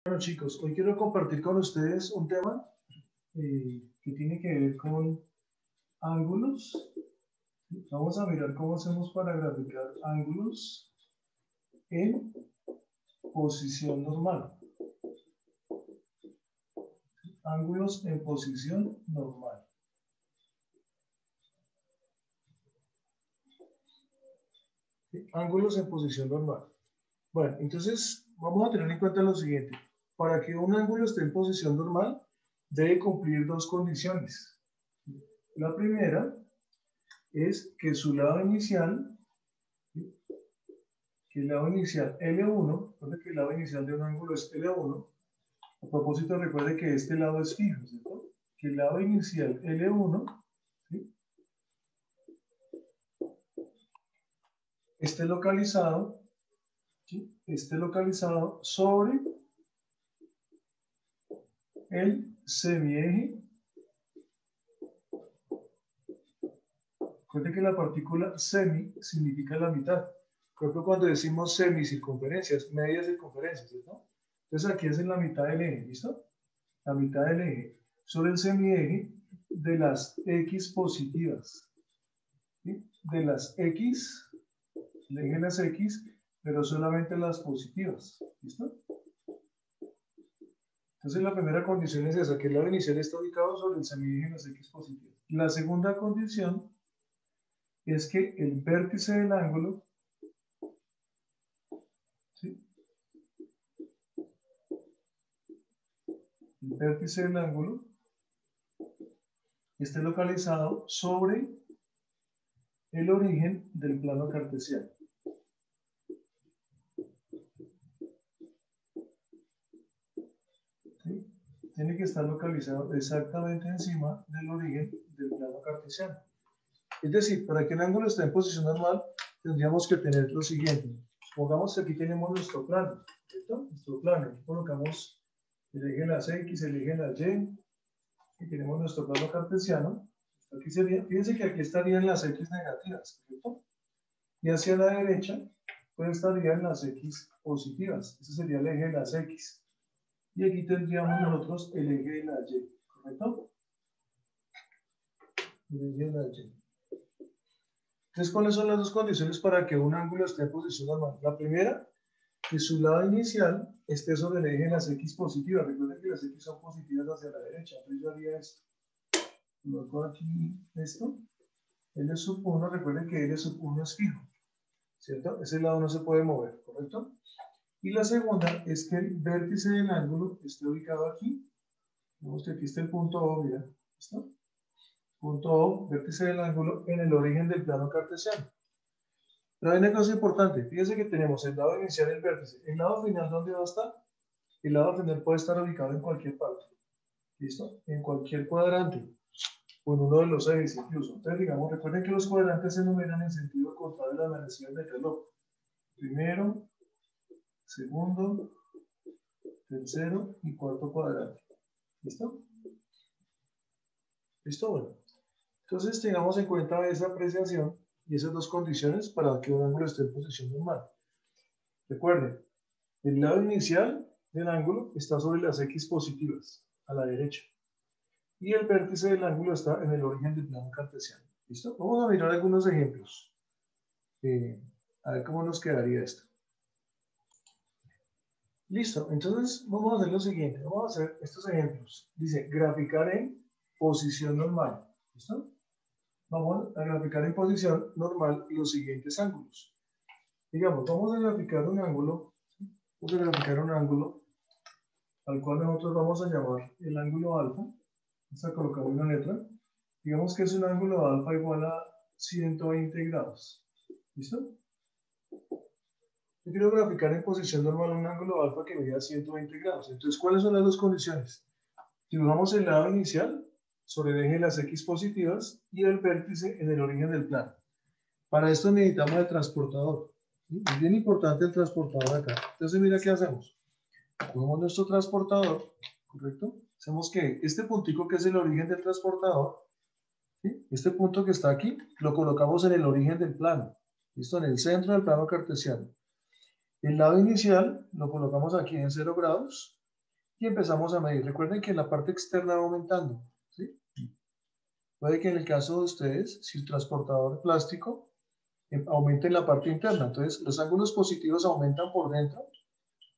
Bueno, chicos, hoy quiero compartir con ustedes un tema que tiene que ver con ángulos. Vamos a mirar cómo hacemos para graficar ángulos en posición normal. Ángulos en posición normal. Ángulos en posición normal. Bueno, entonces vamos a tener en cuenta lo siguiente. Para que un ángulo esté en posición normal, debe cumplir dos condiciones. La primera es que su lado inicial, L1, recuerde que el lado inicial de un ángulo es L1. A propósito, recuerde que este lado es fijo, ¿cierto? Que el lado inicial L1, ¿sí?, esté localizado, ¿sí?, esté localizado sobre el semieje. Recuerde que la partícula semi significa la mitad. Por ejemplo, cuando decimos semicircunferencias, media circunferencia, ¿cierto? Entonces aquí es en la mitad del eje, ¿listo? La mitad del eje sobre el semieje de las X positivas, ¿sí?, de las X, el eje de las X, pero solamente las positivas, ¿listo? Entonces la primera condición es esa, que el lado inicial está ubicado sobre el semieje de las X positivas. La segunda condición es que el vértice del ángulo, ¿sí?, el vértice del ángulo esté localizado sobre el origen del plano cartesiano. ¿Sí? Tiene que estar localizado exactamente encima del origen del plano cartesiano. Es decir, para que un ángulo esté en posición normal, tendríamos que tener lo siguiente. Supongamos que aquí tenemos nuestro plano, ¿cierto? Nuestro plano. Aquí colocamos el eje de las X, el eje de las Y, y tenemos nuestro plano cartesiano. Aquí sería, fíjense que aquí estarían las X negativas, ¿cierto? Y hacia la derecha, pues estarían las X positivas. Ese sería el eje de las X. Y aquí tendríamos nosotros el eje de la Y, ¿correcto? El eje de la Y. Entonces, ¿cuáles son las dos condiciones para que un ángulo esté en posición normal? La primera, que su lado inicial esté sobre el eje de las X positivas. Recuerden que las X son positivas hacia la derecha. Entonces yo haría esto. Coloco aquí esto. L sub 1, recuerden que L sub 1 es fijo, ¿cierto? Ese lado no se puede mover, ¿correcto? Y la segunda es que el vértice del ángulo esté ubicado aquí. Vemos que aquí está el punto O, mira, ¿listo? Punto O, vértice del ángulo en el origen del plano cartesiano. Pero hay una cosa importante, fíjense que tenemos el lado inicial, el vértice. ¿El lado final dónde va a estar? El lado final puede estar ubicado en cualquier parte, ¿listo? En cualquier cuadrante, o en uno de los ejes incluso. Entonces, digamos, recuerden que los cuadrantes se numeran en sentido contrario a la manecillas del reloj. Primero, segundo, tercero y cuarto cuadrante. ¿Listo? ¿Listo? Bueno. Entonces tengamos en cuenta esa apreciación y esas dos condiciones para que un ángulo esté en posición normal. Recuerden, el lado inicial del ángulo está sobre las X positivas, a la derecha. Y el vértice del ángulo está en el origen del plano cartesiano. ¿Listo? Vamos a mirar algunos ejemplos. A ver cómo nos quedaría esto. Listo, entonces vamos a hacer lo siguiente. Vamos a hacer estos ejemplos. Dice, graficar en posición normal. ¿Listo? Vamos a graficar en posición normal los siguientes ángulos. Digamos, vamos a graficar un ángulo al cual nosotros vamos a llamar el ángulo alfa. Vamos a colocar una letra. Digamos que es un ángulo alfa igual a 120 grados. ¿Listo? Yo quiero graficar en posición normal un ángulo alfa que mida 120 grados. Entonces, ¿cuáles son las dos condiciones? Dibujamos el lado inicial sobre el eje de las X positivas y el vértice en el origen del plano. Para esto necesitamos el transportador. ¿Sí? Es bien importante el transportador acá. Entonces, mira qué hacemos. Cogemos nuestro transportador, ¿correcto? Hacemos que este puntico que es el origen del transportador, ¿sí?, este punto que está aquí, lo colocamos en el origen del plano. ¿Listo? En el centro del plano cartesiano. El lado inicial lo colocamos aquí en 0 grados y empezamos a medir. Recuerden que la parte externa va aumentando, ¿sí? Puede que en el caso de ustedes, si el transportador plástico aumente en la parte interna, entonces los ángulos positivos aumentan por dentro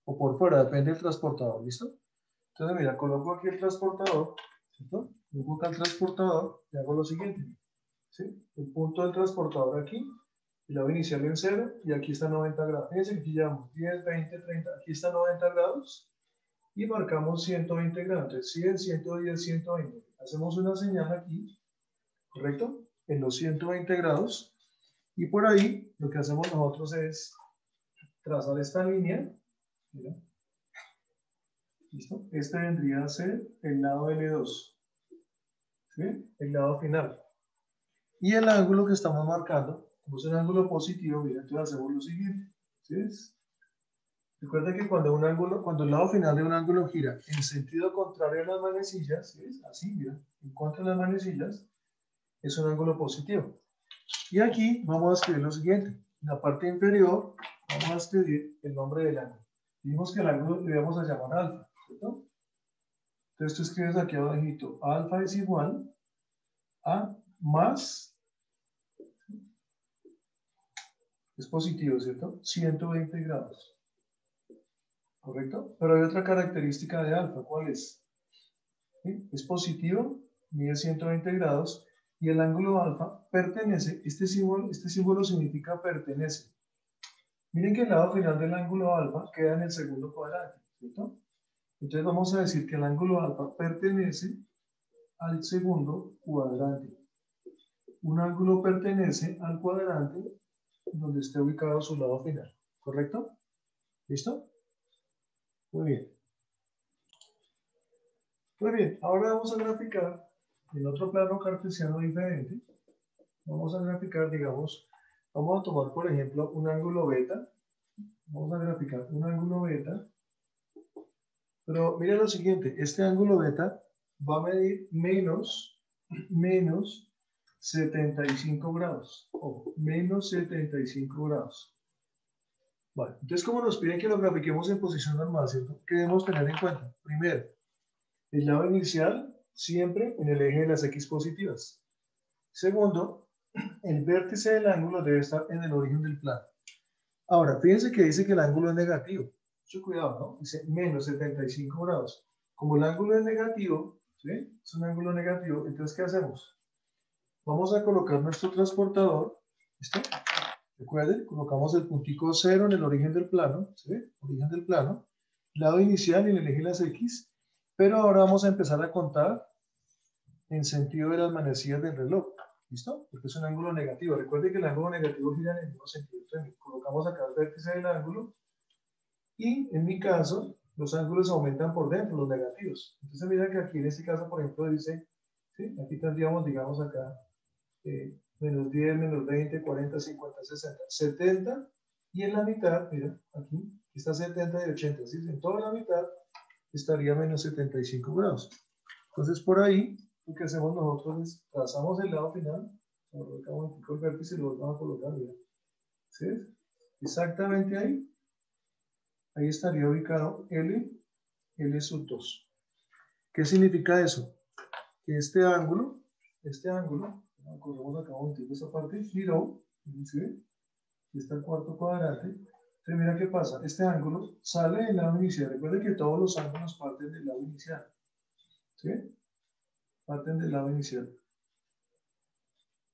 o por fuera, depende del transportador, ¿listo? Entonces, mira, coloco aquí el transportador, ¿cierto? Coloco acá el transportador y hago lo siguiente, ¿sí? El punto del transportador aquí, y la voy a iniciar en 0, y aquí está 90 grados. Fíjense que aquí llevamos 10, 20, 30, aquí está 90 grados, y marcamos 120 grados. Entonces, 100, 110, 120. Hacemos una señal aquí, ¿correcto? En los 120 grados, y por ahí lo que hacemos nosotros es trazar esta línea, mira, ¿listo? Este vendría a ser el lado L2, ¿sí? El lado final. Y el ángulo que estamos marcando, como es un ángulo positivo, mira, entonces hacemos lo siguiente, ¿sí? Recuerda que cuando el lado final de un ángulo gira en sentido contrario a las manecillas, ¿sí? Así, mira, en contra de las manecillas, es un ángulo positivo. Y aquí vamos a escribir lo siguiente. En la parte inferior vamos a escribir el nombre del ángulo. Dijimos que el ángulo le vamos a llamar alfa, ¿cierto? Entonces tú escribes aquí abajito, alfa es igual a más, es positivo, ¿cierto? 120 grados, ¿correcto? Pero hay otra característica de alfa, ¿cuál es? ¿Sí? Es positivo, mide 120 grados, y el ángulo alfa pertenece, este símbolo significa pertenece. Miren que el lado final del ángulo alfa queda en el segundo cuadrante, ¿cierto? Entonces vamos a decir que el ángulo alfa pertenece al segundo cuadrante. Un ángulo pertenece al cuadrante donde esté ubicado su lado final, ¿correcto? ¿Listo? Muy bien. Muy bien, ahora vamos a graficar en otro plano cartesiano diferente. Vamos a graficar, digamos, vamos a tomar por ejemplo un ángulo beta. Vamos a graficar un ángulo beta. Pero mira lo siguiente, este ángulo beta va a medir menos 75 grados. O menos 75 grados. Vale, entonces como nos piden que lo grafiquemos en posición normal, ¿cierto? ¿Qué debemos tener en cuenta? Primero, el lado inicial siempre en el eje de las X positivas. Segundo, el vértice del ángulo debe estar en el origen del plano. Ahora, fíjense que dice que el ángulo es negativo. Mucho cuidado, ¿no? Dice menos 75 grados. Como el ángulo es negativo, ¿sí? Es un ángulo negativo, entonces ¿qué hacemos? Vamos a colocar nuestro transportador, ¿listo? Recuerden, colocamos el puntico 0 en el origen del plano, ¿sí? Origen del plano, lado inicial en el eje de las X, pero ahora vamos a empezar a contar en sentido de las manecillas del reloj, ¿listo? Porque es un ángulo negativo. Recuerden que el ángulo negativo gira en el mismo sentido. Entonces, colocamos acá el vértice del ángulo y en mi caso, los ángulos aumentan por dentro, los negativos. Entonces, mira que aquí en este caso, por ejemplo, dice, ¿sí? Aquí tendríamos, digamos acá, menos 10, menos 20, 40, 50, 60, 70, y en la mitad, mira, aquí está 70 y 80, ¿sí? En toda la mitad estaría menos 75 grados. Entonces, por ahí, lo que hacemos nosotros es trazamos el lado final, colocamos el vértice y lo volvemos a colocar, mira. ¿Sí? Exactamente ahí. Ahí estaría ubicado L sub 2. ¿Qué significa eso? Que este ángulo, corremos acá un momentito esta parte, giró, ¿sí? Aquí está el cuarto cuadrante. Entonces mira qué pasa, este ángulo sale del lado inicial. Recuerden que todos los ángulos parten del lado inicial, ¿sí? Parten del lado inicial.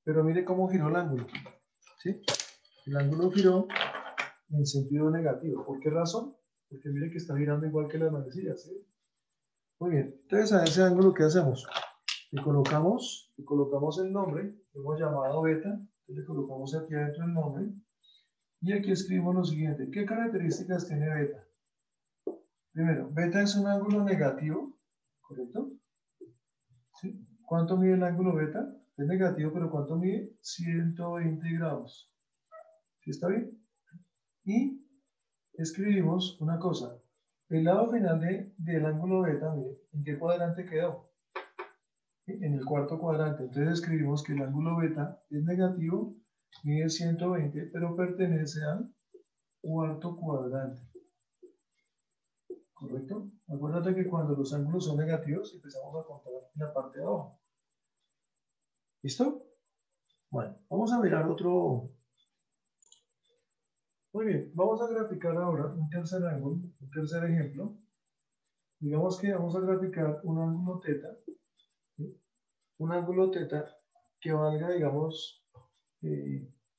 Pero mire cómo giró el ángulo, ¿sí? El ángulo giró en sentido negativo. ¿Por qué razón? Porque mire que está girando igual que las manecillas, ¿sí? Muy bien, entonces a ese ángulo, ¿qué hacemos? Le colocamos el nombre, que hemos llamado beta, le colocamos aquí adentro el nombre, y aquí escribimos lo siguiente. ¿Qué características tiene beta? Primero, beta es un ángulo negativo, ¿correcto? ¿Sí? ¿Cuánto mide el ángulo beta? Es negativo, pero ¿cuánto mide? 120 grados. ¿Sí está bien? Y escribimos una cosa. El lado final del ángulo beta, mire, ¿en qué cuadrante quedó? En el cuarto cuadrante. Entonces escribimos que el ángulo beta es negativo, mide 120, pero pertenece al cuarto cuadrante. ¿correcto? Acuérdate que cuando los ángulos son negativos empezamos a contar en la parte de abajo. ¿Listo? Bueno, vamos a mirar otro. Muy bien, vamos a graficar ahora un tercer ángulo, un tercer ejemplo. Digamos que vamos a graficar un ángulo teta, ¿sí? Un ángulo teta que valga, digamos,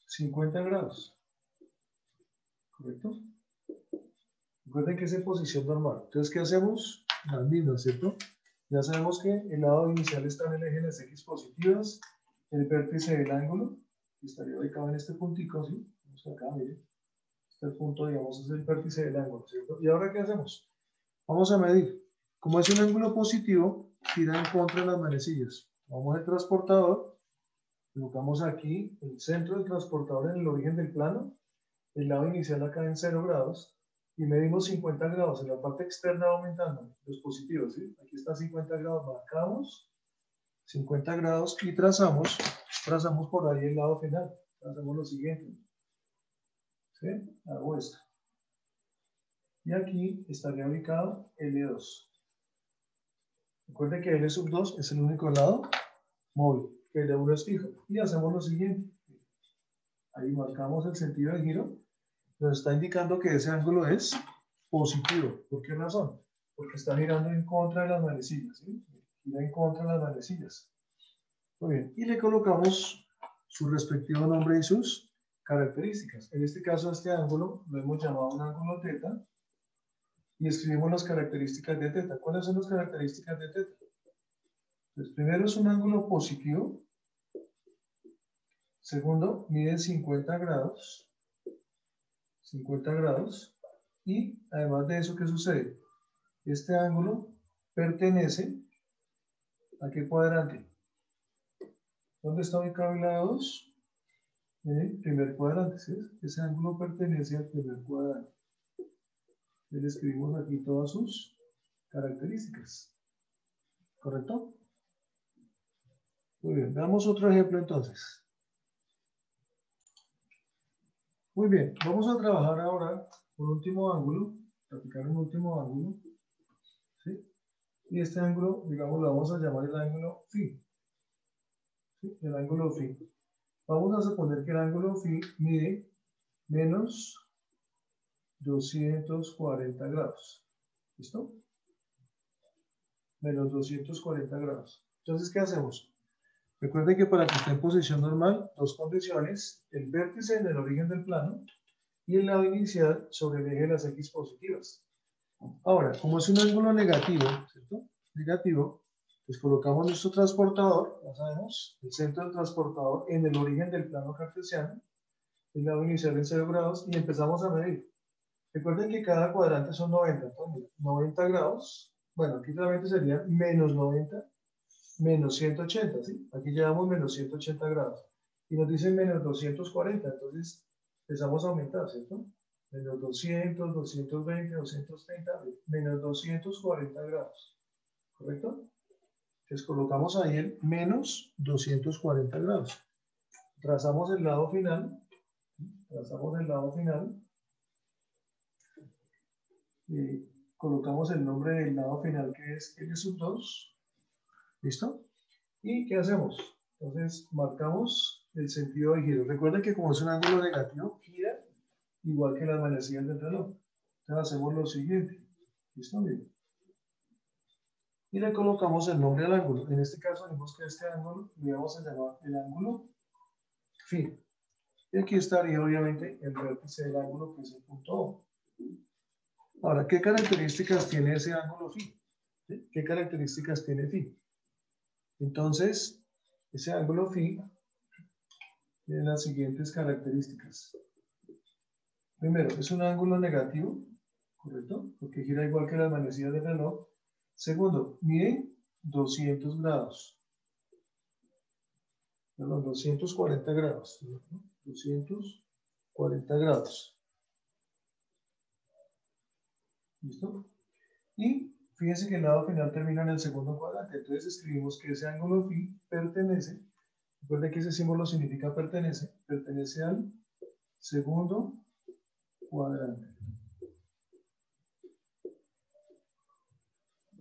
50 grados, ¿correcto? Recuerden que es en posición normal. Entonces, ¿qué hacemos? Las mismas, ¿cierto? Ya sabemos que el lado inicial está en el eje de las X positivas, el vértice del ángulo, que estaría ubicado en este puntico, ¿sí? Vamos acá, miren. Este punto, digamos, es el vértice del ángulo, ¿cierto? ¿Y ahora qué hacemos? Vamos a medir. Como es un ángulo positivo, gira en contra de las manecillas. Vamos al transportador, colocamos aquí el centro del transportador en el origen del plano, el lado inicial acá en 0 grados, y medimos 50 grados. En la parte externa va aumentando los positivos, ¿sí? Aquí está 50 grados, marcamos 50 grados y trazamos por ahí el lado final. Hacemos lo siguiente, ¿sí? Hago esto. Y aquí estaría ubicado L2. Recuerden que L2 es el único lado móvil, que L1 es fijo. Y hacemos lo siguiente. Ahí marcamos el sentido de giro. Nos está indicando que ese ángulo es positivo. ¿Por qué razón? Porque está girando en contra de las manecillas, ¿sí? Gira en contra de las manecillas. Muy bien. Y le colocamos su respectivo nombre y sus características. En este caso, este ángulo lo hemos llamado un ángulo teta. Y escribimos las características de teta. ¿Cuáles son las características de teta? Pues primero es un ángulo positivo. Segundo, mide 50 grados. 50 grados. Y además de eso, ¿qué sucede? Este ángulo pertenece ¿a qué cuadrante? ¿Dónde está ubicado el lado 2? En el primer cuadrante, ¿sí? Ese ángulo pertenece al primer cuadrante. Le escribimos aquí todas sus características. ¿Correcto? Muy bien, veamos otro ejemplo entonces. Muy bien, vamos a trabajar ahora un último ángulo, practicar un último ángulo, ¿sí? Y este ángulo, digamos, lo vamos a llamar el ángulo phi, ¿sí? El ángulo phi. Vamos a suponer que el ángulo phi mide menos 240 grados. ¿Listo? Menos 240 grados. Entonces, ¿qué hacemos? Recuerden que para que esté en posición normal, dos condiciones, el vértice en el origen del plano y el lado inicial sobre el eje de las X positivas. Ahora, como es un ángulo negativo, ¿cierto? Negativo, pues colocamos nuestro transportador, ya sabemos, el centro del transportador en el origen del plano cartesiano, el lado inicial en 0 grados, y empezamos a medir. Recuerden que cada cuadrante son 90, entonces 90 grados, bueno, aquí realmente sería menos 90, menos 180, ¿sí? Aquí llevamos menos 180 grados. Y nos dicen menos 240, entonces empezamos a aumentar, ¿cierto? Menos 200, 220, 230, menos 240 grados, ¿correcto? Entonces colocamos ahí el menos 240 grados. Trazamos el lado final, y colocamos el nombre del lado final que es L2, ¿listo? ¿Y qué hacemos? Entonces marcamos el sentido de giro. Recuerden que como es un ángulo negativo, gira igual que las manecillas del reloj. Entonces hacemos lo siguiente. ¿Listo? Bien. Y le colocamos el nombre al ángulo. En este caso, vemos que este ángulo le vamos a llamar el ángulo phi. Y aquí estaría obviamente el vértice del ángulo, que es el punto O. Ahora, ¿qué características tiene ese ángulo phi? ¿Sí? ¿Qué características tiene phi? Entonces, ese ángulo phi tiene las siguientes características. Primero, es un ángulo negativo, ¿correcto? Porque gira igual que las manecillas del reloj. Segundo, mide 200 grados. Perdón, 240 grados. 240 grados. ¿Listo? Y fíjense que el lado final termina en el segundo cuadrante. Entonces escribimos que ese ángulo phi pertenece, recuerden que ese símbolo significa pertenece al segundo cuadrante.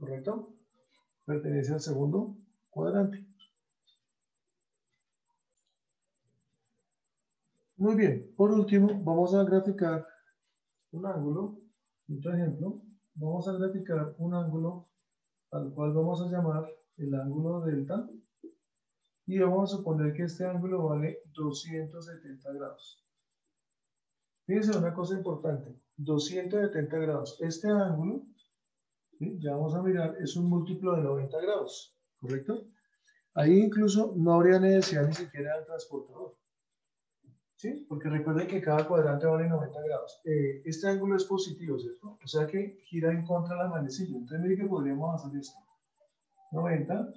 ¿correcto? Pertenece al segundo cuadrante. Muy bien, por último, vamos a graficar un ángulo. Otro ejemplo, vamos a graficar un ángulo al cual vamos a llamar el ángulo delta. Y vamos a suponer que este ángulo vale 270 grados. Fíjense una cosa importante, 270 grados. Este ángulo, ¿sí? Ya vamos a mirar, es un múltiplo de 90 grados, ¿correcto? Ahí incluso no habría necesidad ni siquiera del transportador, ¿sí? Porque recuerden que cada cuadrante vale 90 grados. Este ángulo es positivo, ¿cierto? O sea que gira en contra de la manecilla. Entonces miren que podríamos hacer esto. 90,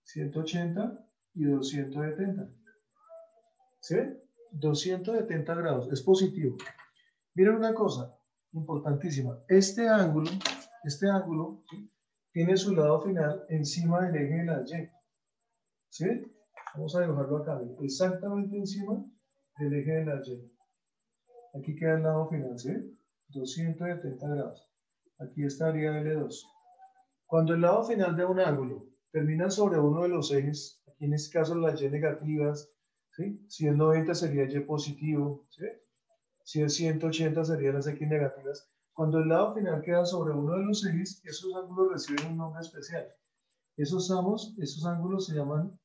180 y 270. ¿Sí ven? 270 grados, es positivo. Miren una cosa importantísima. Este ángulo, ¿sí? Tiene su lado final encima del eje de la Y. ¿Sí ven? Vamos a dibujarlo acá, ¿ven? Exactamente encima del eje de la Y. Aquí queda el lado final, ¿sí ven? 270 grados. Aquí estaría L2. Cuando el lado final de un ángulo termina sobre uno de los ejes, aquí en este caso las Y negativas, ¿sí? Si es 90 sería Y positivo, ¿sí? Si es 180 serían las X negativas. Cuando el lado final queda sobre uno de los ejes, esos ángulos reciben un nombre especial. Esos ángulos se llaman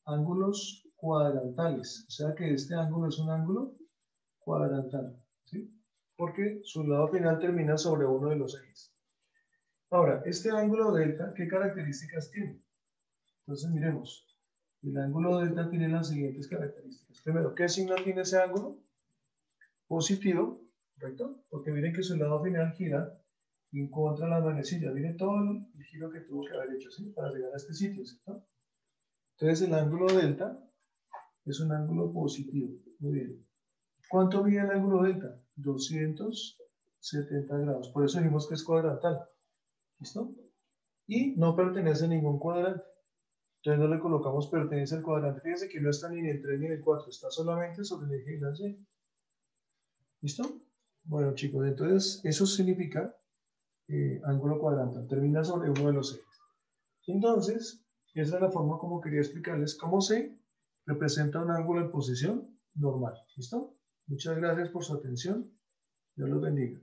ángulos cuadrantales. O sea que este ángulo es un ángulo cuadrantal, ¿sí? Porque su lado final termina sobre uno de los ejes. Ahora, este ángulo delta, ¿qué características tiene? Entonces miremos. El ángulo delta tiene las siguientes características. Primero, ¿qué signo tiene ese ángulo? Positivo, ¿correcto? Porque miren que su lado final gira en contra de la manecilla. Miren todo el giro que tuvo que haber hecho, ¿sí? Para llegar a este sitio, ¿cierto? Entonces el ángulo delta es un ángulo positivo. Muy bien. ¿Cuánto mide el ángulo delta? 270 grados. Por eso dijimos que es cuadrantal. ¿Listo? Y no pertenece a ningún cuadrante. Entonces no le colocamos pertenece al cuadrante. Fíjense que no está ni en el 3 ni en el 4, está solamente sobre el eje de la Y. ¿Listo? Bueno, chicos, entonces eso significa ángulo cuadrantal. Termina sobre uno de los ejes. Entonces, esa es la forma como quería explicarles cómo se representa un ángulo en posición normal. ¿Listo? Muchas gracias por su atención. Dios los bendiga.